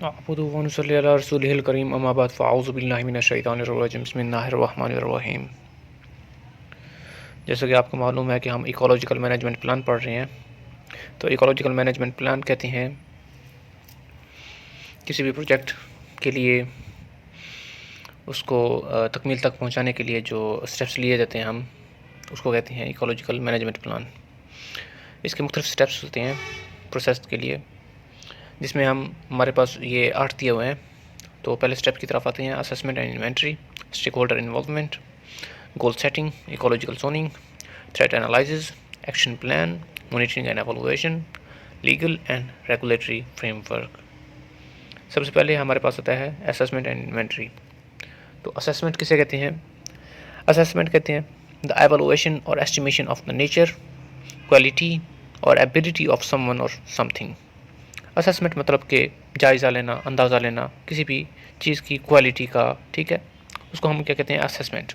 نعبدہ ونصلی علی رسولہ الکریم اما بعد فاعوذ باللہ من الشیطان الرجیم بسم اللہ الرحمن الرحیم۔ جیسا کہ آپ کو معلوم ہے کہ ہم ایکولوجیکل مینجمنٹ پلان پڑھ رہے ہیں، تو ایکولوجیکل مینجمنٹ پلان کہتے ہیں کسی بھی پروجیکٹ کے لیے اس کو تکمیل تک پہنچانے کے لیے جو اسٹیپس لیے جاتے ہیں ہم اس کو کہتے ہیں ایکولوجیکل مینجمنٹ پلان۔ اس کے مختلف اسٹیپس ہوتے ہیں پروسیس کے لیے، جس میں ہمارے پاس یہ 8 دیے ہوئے ہیں۔ تو پہلے اسٹیپ کی طرف آتے ہیں: assessment and inventory, stakeholder involvement, goal setting, ecological zoning, threat analysis, action plan, monitoring and evaluation, legal and regulatory framework. سب سے پہلے ہمارے پاس ہوتا ہے اسسمنٹ اینڈ انوینٹری۔ تو اسسمنٹ کسے کہتے ہیں؟ اسسمنٹ کہتے ہیں the evaluation or estimation of the nature, quality or ability of someone or some thing. Assessment مطلب کہ جائزہ لینا، اندازہ لینا کسی بھی چیز کی کوالٹی کا، ٹھیک ہے، اس کو ہم کیا کہتے ہیں؟ اسسمنٹ۔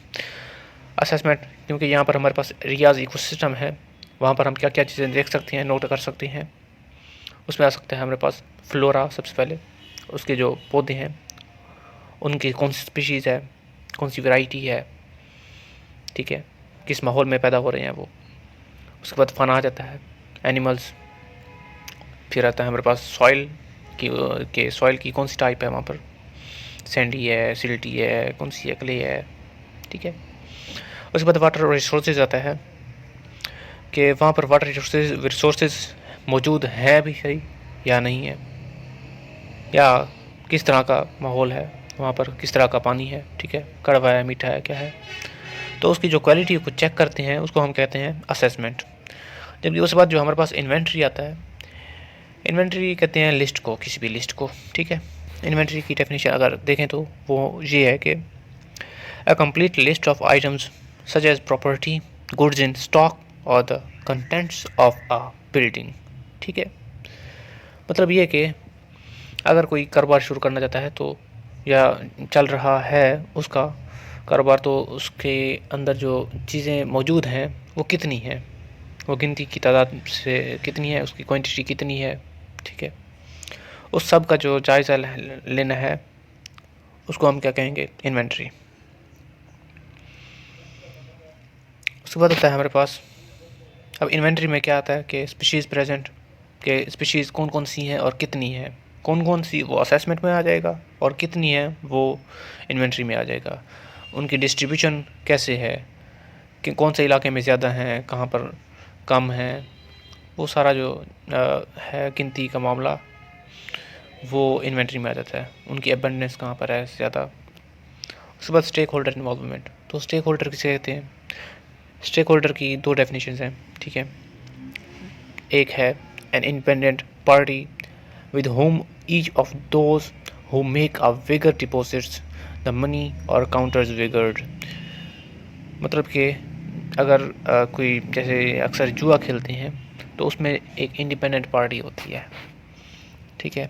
اسسمنٹ کیونکہ یہاں پر ہمارے پاس ریاض ایکو سسٹم ہے، وہاں پر ہم کیا کیا چیزیں دیکھ سکتے ہیں، نوٹ کر سکتے ہیں۔ اس میں آ سکتا ہے ہمارے پاس فلورا، سب سے پہلے اس کے جو پودے ہیں ان کی کون سی اسپیشیز ہے، کون سی ورائٹی ہے، ٹھیک ہے، کس ماحول میں پیدا ہو رہے ہیں وہ۔ اس کے بعد فنا آ جاتا ہے، اینیملز۔ پھر آتا ہے ہمارے پاس سوائل کہ سوائل کی کون سی ٹائپ ہے، وہاں پر سینڈی ہے، سلٹی ہے، کون سی ہے، کلے ہے، ٹھیک ہے۔ اس کے بعد واٹر ریسورسز آتا ہے کہ وہاں پر واٹر ریسورسز موجود ہے بھی صحیح یا نہیں ہے، یا کس طرح کا ماحول ہے وہاں پر، کس طرح کا پانی ہے، ٹھیک ہے، کڑوا ہے، میٹھا ہے، کیا ہے۔ تو اس کی جو کوالٹی کو چیک کرتے ہیں اس کو ہم کہتے ہیں اسسمنٹ۔ جبکہ اس کے بعد جو ہمارے پاس انوینٹری آتا ہے، انوینٹری کہتے ہیں لسٹ کو، کسی بھی لسٹ کو، ٹھیک ہے۔ انوینٹری کی ڈیفینیشن اگر دیکھیں تو وہ یہ ہے کہ a complete list of items such as property, goods in stock اور دا کنٹینٹس آف اے بلڈنگ، ٹھیک ہے۔ مطلب یہ کہ اگر کوئی کاروبار شروع کرنا چاہتا ہے تو، یا چل رہا ہے اس کا کاروبار، تو اس کے اندر جو چیزیں موجود ہیں وہ کتنی ہیں، وہ گنتی کی تعداد سے کتنی ہے، اس کی کوانٹٹی کتنی ہے، ٹھیک ہے۔ اس سب کا جو جائزہ لینا ہے اس کو ہم کیا کہیں گے؟ انوینٹری۔ اس کے بعد ہوتا ہے ہمارے پاس، اب انوینٹری میں کیا آتا ہے کہ اسپیشیز پریزنٹ، کہ اسپیشیز کون کون سی ہیں اور کتنی ہے، کون کون سی وہ اسیسمنٹ میں آ جائے گا اور کتنی ہے وہ انوینٹری میں آ جائے گا۔ ان کی ڈسٹریبیوشن کیسے ہے، کہ کون سے علاقے میں زیادہ ہیں، کہاں پر کم ہیں، وہ سارا جو ہے گنتی کا معاملہ وہ انوینٹری میں آ جاتا ہے۔ ان کی ابنڈنس کہاں پر ہے زیادہ۔ اس کے بعد اسٹیک ہولڈر انوالومنٹ۔ تو اسٹیک ہولڈر کسے کہتے ہیں؟ اسٹیک ہولڈر کی 2 ڈیفینیشنز ہیں، ٹھیک ہے۔ ایک ہے an independent party with whom each of those who make a wager deposits the money or counters ویگرڈ۔ مطلب کہ اگر کوئی جیسے اکثر جوا کھیلتے ہیں تو اس میں ایک انڈیپینڈنٹ پارٹی ہوتی ہے، ٹھیک ہے۔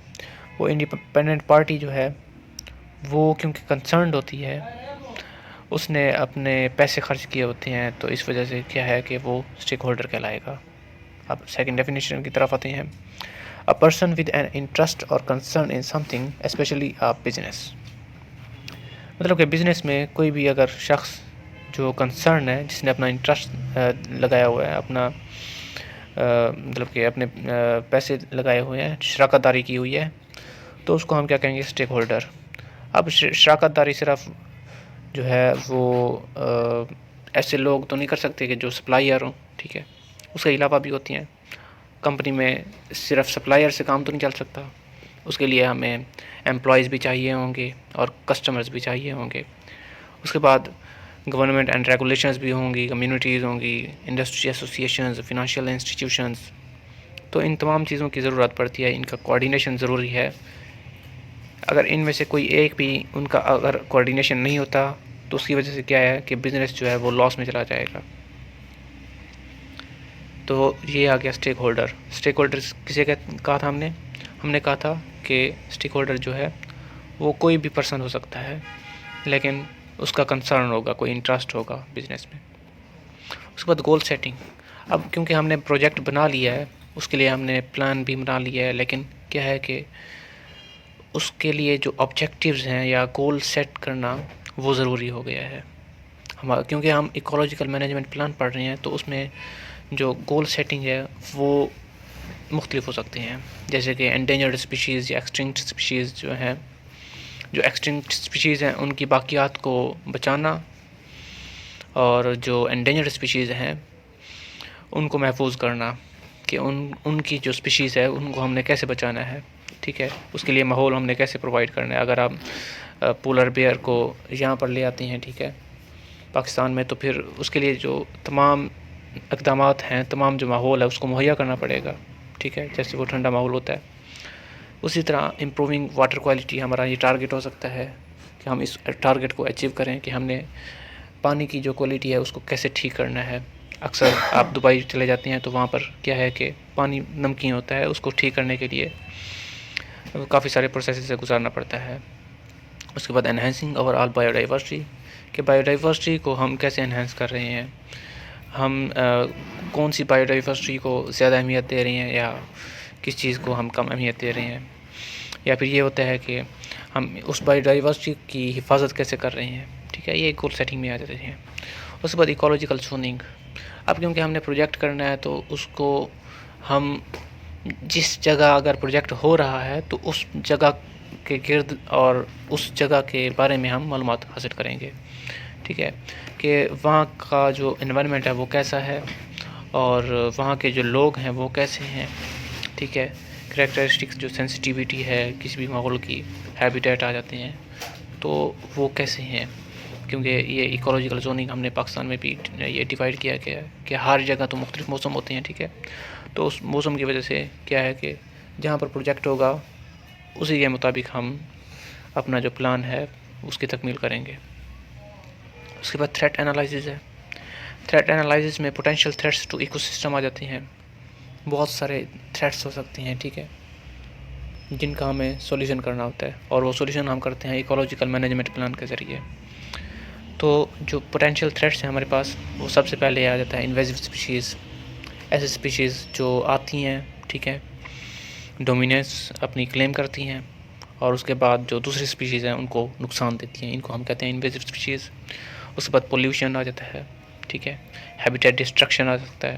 وہ انڈیپینڈنٹ پارٹی جو ہے وہ کیونکہ کنسرنڈ ہوتی ہے، اس نے اپنے پیسے خرچ کیے ہوتے ہیں، تو اس وجہ سے کیا ہے کہ وہ اسٹیک ہولڈر کہلائے گا۔ اب سیکنڈ ڈیفینیشن کی طرف آتے ہیں: a person with an interest or concern in something especially a business. مطلب کہ بزنس میں کوئی بھی اگر شخص جو کنسرن ہے، جس نے اپنا انٹرسٹ لگایا ہوا ہے، اپنا مطلب کہ اپنے پیسے لگائے ہوئے ہیں، شراکت داری کی ہوئی ہے، تو اس کو ہم کیا کہیں گے؟ Stake holder. اب شراکت داری صرف جو ہے وہ ایسے لوگ تو نہیں کر سکتے کہ جو سپلائر ہوں، ٹھیک ہے، اس کے علاوہ بھی ہوتی ہیں۔ کمپنی میں صرف سپلائر سے کام تو نہیں چل سکتا، اس کے لیے ہمیں امپلائیز بھی چاہیے ہوں گے اور کسٹمرز بھی چاہیے ہوں گے۔ اس کے بعد گورنمنٹ اینڈ ریگولیشنز بھی ہوں گی، کمیونٹیز ہوں گی، انڈسٹری ایسوسیشنز، فنانشیل انسٹیٹیوشنز۔ تو ان تمام چیزوں کی ضرورت پڑتی ہے، ان کا کوارڈینیشن ضروری ہے۔ اگر ان میں سے کوئی ایک بھی ان کا اگر کوارڈینیشن نہیں ہوتا تو اس کی وجہ سے کیا ہے کہ بزنس جو ہے وہ لاس میں چلا جائے گا۔ تو یہ آ گیا اسٹیک ہولڈر۔ اسٹیک ہولڈر کسے کہا تھا ہم نے کہا تھا کہ اسٹیک ہولڈر جو ہے وہ کوئی بھی پرسن ہو سکتا ہے، لیکن اس کا کنسرن ہوگا، کوئی انٹرسٹ ہوگا بزنس میں۔ اس کے بعد گول سیٹنگ۔ اب کیونکہ ہم نے پروجیکٹ بنا لیا ہے، اس کے لیے ہم نے پلان بھی بنا لیا ہے، لیکن کیا ہے کہ اس کے لیے جو آبجیکٹیوز ہیں یا گول سیٹ کرنا وہ ضروری ہو گیا ہے کیونکہ ہم ایکولوجیکل مینجمنٹ پلان پڑھ رہے ہیں، تو اس میں جو گول سیٹنگ ہے وہ مختلف ہو سکتے ہیں، جیسے کہ انڈینجرڈ اسپیشیز یا ایکسٹنکٹ اسپیشیز جو ایکسٹنکٹ اسپیشیز ہیں ان کی باقیات کو بچانا، اور جو انڈینجرڈ اسپیشیز ہیں ان کو محفوظ کرنا، کہ ان کی جو اسپیشیز ہے ان کو ہم نے کیسے بچانا ہے، ٹھیک ہے، اس کے لیے ماحول ہم نے کیسے پرووائڈ کرنا ہے۔ اگر آپ پولر بیئر کو یہاں پر لے آتے ہیں، ٹھیک ہے، پاکستان میں، تو پھر اس کے لیے جو تمام اقدامات ہیں، تمام جو ماحول ہے اس کو مہیا کرنا پڑے گا، ٹھیک ہے، جیسے وہ ٹھنڈا ماحول ہوتا ہے۔ اسی طرح امپروونگ واٹر کوالٹی ہمارا یہ ٹارگیٹ ہو سکتا ہے کہ ہم اس ٹارگیٹ کو اچیو کریں کہ ہم نے پانی کی جو کوالٹی ہے اس کو کیسے ٹھیک کرنا ہے۔ اکثر آپ دبئی چلے جاتے ہیں تو وہاں پر کیا ہے کہ پانی نمکین ہوتا ہے، اس کو ٹھیک کرنے کے لیے کافی سارے پروسیسز سے گزارنا پڑتا ہے۔ اس کے بعد enhancing over all bio diversity, کہ بایو ڈائیورسٹی کو ہم کیسے انہینس کر رہے ہیں، ہم کون سی بایو ڈائیورسٹی کو زیادہ اہمیت دے رہے ہیں یا کس چیز کو ہم کم اہمیت دے رہے ہیں، یا پھر یہ ہوتا ہے کہ ہم اس بایو ڈائیورسٹی کی حفاظت کیسے کر رہے ہیں، ٹھیک ہے، یہ گول سیٹنگ میں آ جاتے ہیں۔ اس کے بعد ایکولوجیکل زوننگ، اب کیونکہ ہم نے پروجیکٹ کرنا ہے تو اس کو ہم جس جگہ اگر پروجیکٹ ہو رہا ہے تو اس جگہ کے گرد اور اس جگہ کے بارے میں ہم معلومات حاصل کریں گے، ٹھیک ہے، کہ وہاں کا جو انوائرمنٹ ہے وہ کیسا ہے اور وہاں کے جو لوگ ہیں وہ کیسے ہیں، ٹھیک ہے، کریکٹرسٹکس جو سینسٹیویٹی ہے کسی بھی ماحول کی، ہیبیٹیٹ آ جاتے ہیں تو وہ کیسے ہیں، کیونکہ یہ ایکولوجیکل زوننگ ہم نے پاکستان میں بھی یہ ڈیوائڈ کیا گیا ہے کہ ہر جگہ تو مختلف موسم ہوتے ہیں، ٹھیک ہے، تو اس موسم کی وجہ سے کیا ہے کہ جہاں پر پروجیکٹ ہوگا اسی کے مطابق ہم اپنا جو پلان ہے اس کی تکمیل کریں گے۔ اس کے بعد تھریٹ انالائسز ہے۔ تھریٹ انالائسز میں potential threats to ecosystem آ جاتے ہیں، بہت سارے تھریٹس ہو سکتے ہیں، ٹھیک ہے، جن کا ہمیں سولیوشن کرنا ہوتا ہے، اور وہ سولیوشن ہم کرتے ہیں ایکولوجیکل مینجمنٹ پلان کے ذریعے۔ تو جو پوٹینشیل تھریٹس ہیں ہمارے پاس، وہ سب سے پہلے آ جاتا ہے انویزو اسپیشیز، ایسے اسپیشیز جو آتی ہیں، ٹھیک ہے، ڈومیننس اپنی کلیم کرتی ہیں، اور اس کے بعد جو دوسری اسپیشیز ہیں ان کو نقصان دیتی ہیں، ان کو ہم کہتے ہیں انویزو اسپیشیز۔ اس کے بعد پولیوشن آ جاتا ہے، ٹھیک ہے، ہیبیٹیٹ ڈسٹرکشن آ سکتا ہے،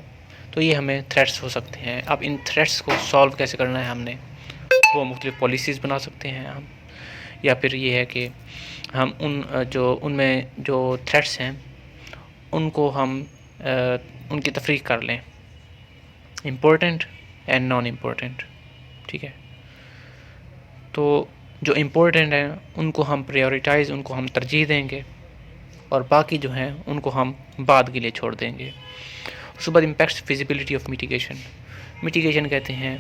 تو یہ ہمیں تھریٹس ہو سکتے ہیں۔ اب ان تھریٹس کو سالو کیسے کرنا ہے ہم نے، وہ مختلف پالیسیز بنا سکتے ہیں ہم، یا پھر یہ ہے کہ ہم ان میں جو تھریٹس ہیں ان کو ہم ان کی تفریق کر لیں، امپورٹنٹ اینڈ نان امپورٹنٹ، ٹھیک ہے، تو جو امپورٹنٹ ہیں ان کو ہم پریورٹائز، ان کو ہم ترجیح دیں گے، اور باقی جو ہیں ان کو ہم بعد کے لیے چھوڑ دیں گے۔ اس کے بعد impacts feasibility of mitigation, mitigation کہتے ہیں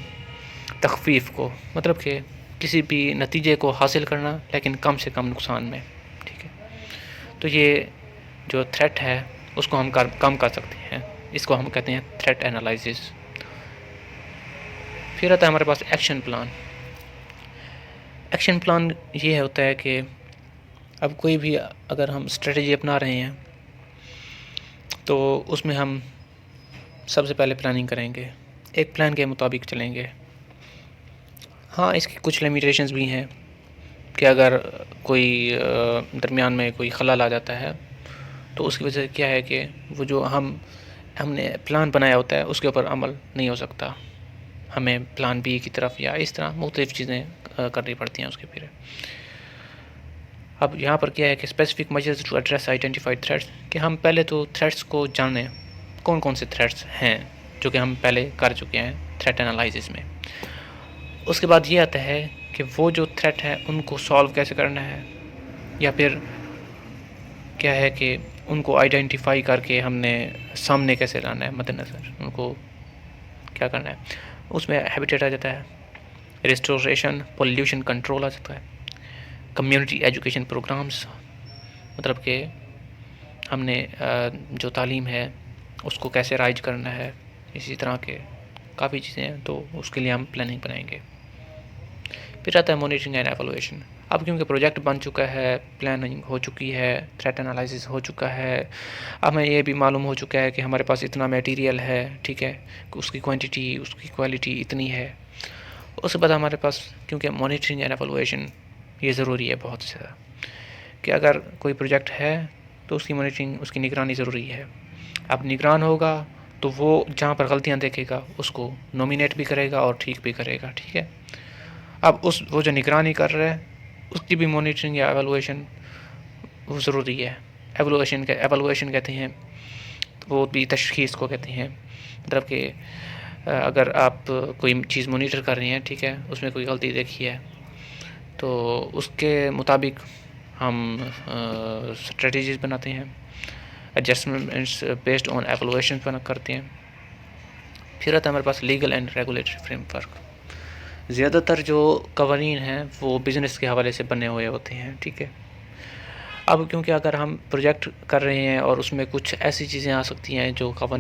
تخفیف کو، مطلب کہ کسی بھی نتیجے کو حاصل کرنا لیکن کم سے کم نقصان میں، ٹھیک ہے، تو یہ جو تھریٹ ہے اس کو ہم کم کر سکتے ہیں، اس کو ہم کہتے ہیں تھریٹ انالائسز۔ پھر آتا ہے ہمارے پاس ایکشن پلان۔ ایکشن پلان یہ ہوتا ہے کہ اب کوئی بھی اگر ہم اسٹریٹجی اپنا رہے ہیں تو اس میں ہم سب سے پہلے پلاننگ کریں گے، ایک پلان کے مطابق چلیں گے۔ ہاں، اس کی کچھ لیمیٹیشنز بھی ہیں کہ اگر کوئی درمیان میں کوئی خلل آ جاتا ہے تو اس کی وجہ سے کیا ہے کہ وہ جو ہم نے پلان بنایا ہوتا ہے اس کے اوپر عمل نہیں ہو سکتا، ہمیں پلان بی کی طرف یا اس طرح مختلف چیزیں کرنی پڑتی ہیں اس کے پھر۔ اب یہاں پر کیا ہے کہ specific measures to address identified threats, کہ ہم پہلے تو تھریٹس کو جانیں کون کون سے تھریٹس ہیں جو کہ ہم پہلے کر چکے ہیں تھریٹ انالائسز میں۔ اس کے بعد یہ آتا ہے کہ وہ جو تھریٹ ہے ان کو سالو کیسے کرنا ہے، یا پھر کیا ہے کہ ان کو آئیڈینٹیفائی کر کے ہم نے سامنے کیسے لانا ہے، مد نظر ان کو کیا کرنا ہے۔ اس میں ہیبیٹیٹ آ جاتا ہے، ریسٹوریشن، پولیوشن کنٹرول آ جاتا ہے، کمیونٹی ایجوکیشن پروگرامز، مطلب کہ ہم نے جو تعلیم ہے اس کو کیسے رائج کرنا ہے، اسی طرح کے کافی چیزیں ہیں، تو اس کے لیے ہم پلاننگ بنائیں گے۔ پھر آتا ہے مانیٹرنگ اینڈ ایویلویشن۔ اب کیونکہ پروجیکٹ بن چکا ہے، پلاننگ ہو چکی ہے، تھریٹ انالائسز ہو چکا ہے، اب ہمیں یہ بھی معلوم ہو چکا ہے کہ ہمارے پاس اتنا میٹیریل ہے، ٹھیک ہے، اس کی کوانٹٹی، اس کی کوالٹی اتنی ہے۔ اس کے بعد ہمارے پاس کیونکہ مانیٹرنگ اینڈ ایویلویشن یہ ضروری ہے بہت زیادہ، کہ اگر کوئی پروجیکٹ ہے تو اس کی مانیٹرنگ، اس کی نگرانی ضروری ہے. اب نگران ہوگا تو وہ جہاں پر غلطیاں دیکھے گا اس کو نومینیٹ بھی کرے گا اور ٹھیک بھی کرے گا. ٹھیک ہے، اب وہ جو نگرانی کر رہا ہے اس کی بھی مانیٹرنگ یا ایویلویشن وہ ضروری ہے. ایویلویشن کہتے ہیں، وہ بھی تشخیص کو کہتے ہیں. مطلب کہ اگر آپ کوئی چیز مانیٹر کر رہی ہیں، ٹھیک ہے، اس میں کوئی غلطی دیکھی ہے تو اس کے مطابق ہم اسٹریٹجیز بناتے ہیں، ایڈجسٹمنٹس بیسڈ آن ایویلویشن کرتے ہیں. پھر آتا ہے ہمارے پاس legal and regulatory framework. زیادہ تر جو قوانین ہیں وہ بزنس کے حوالے سے بنے ہوئے ہوتے ہیں. ٹھیک ہے، اب کیونکہ اگر ہم پروجیکٹ کر رہے ہیں اور اس میں کچھ ایسی چیزیں آ سکتی ہیں جو قوانین